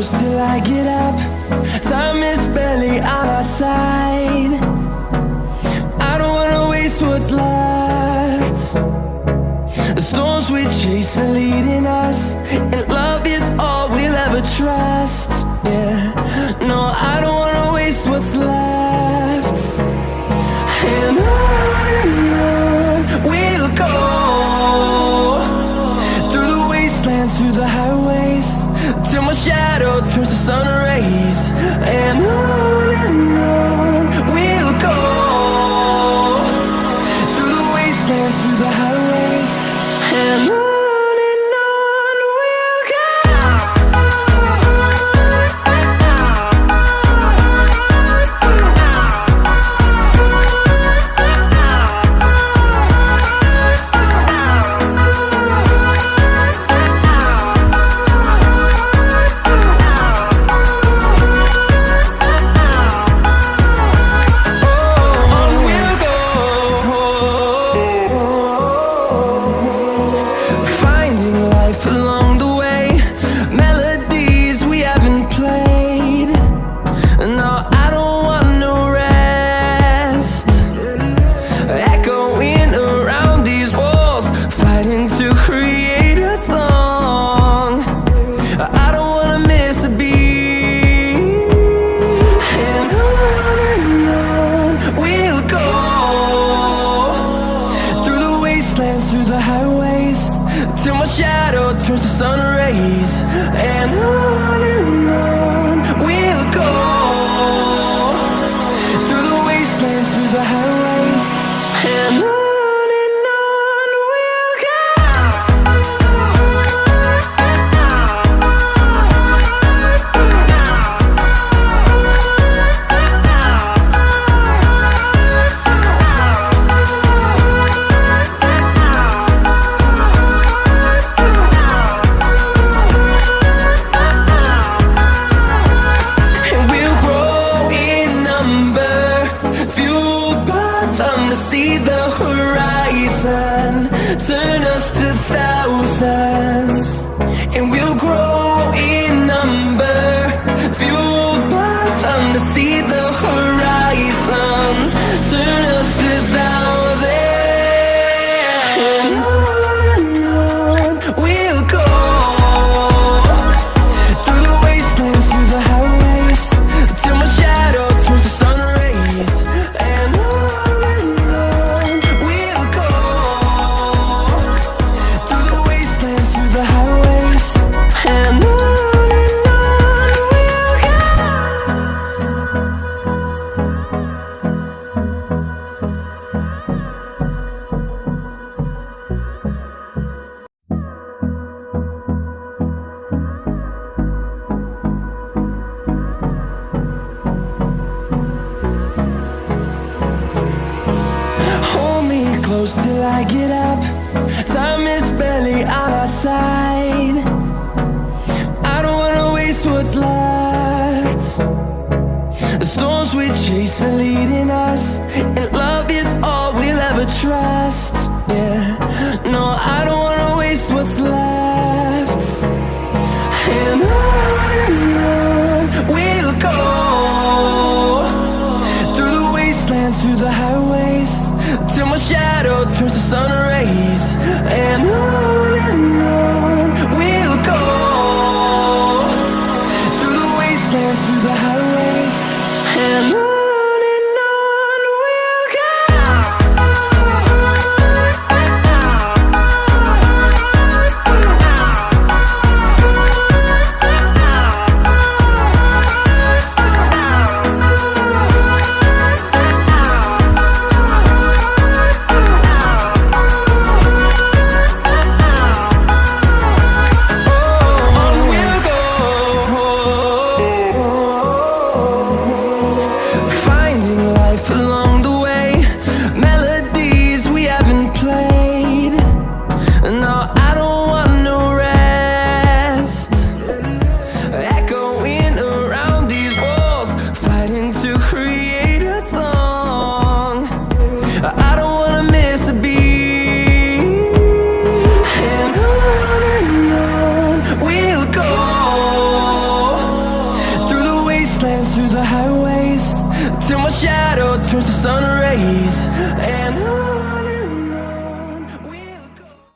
close till I get up. Time is barely on our side. I don't wanna waste what's left. The storms we chase are leading us, and love is all we'll ever trust. Yeah, no, I don't wanna waste what's left. And on we'll go, through the wastelands, through the highways, till my shadow turns to sun rays. And on we'll go, through the wastelands, through the highways, and on we'll go. Through the highways, till my shadow turns to sun rays. And on we'll go, through the wastelands, through the highways, and on we'll go. See the horizon, turn us to thousands, and we'll grow in number, fueled by them. To see the horizon, turn us to thousands, and on we'll go, through the wastelands, through the highways, till my shadow turns to sun rays. And close till I get up. Time is barely on our side. I don't wanna waste what's left. The storms we chase are leading us, and love is all we'll ever trust. Yeah, no, I don't wanna waste what's left. And on we'll go, through the wastelands, through the highways, till my shadow turns to sun rays. And on we'll go, through the wastelands, through the highways, and on we'll go. till my shadow turns to sun rays. And on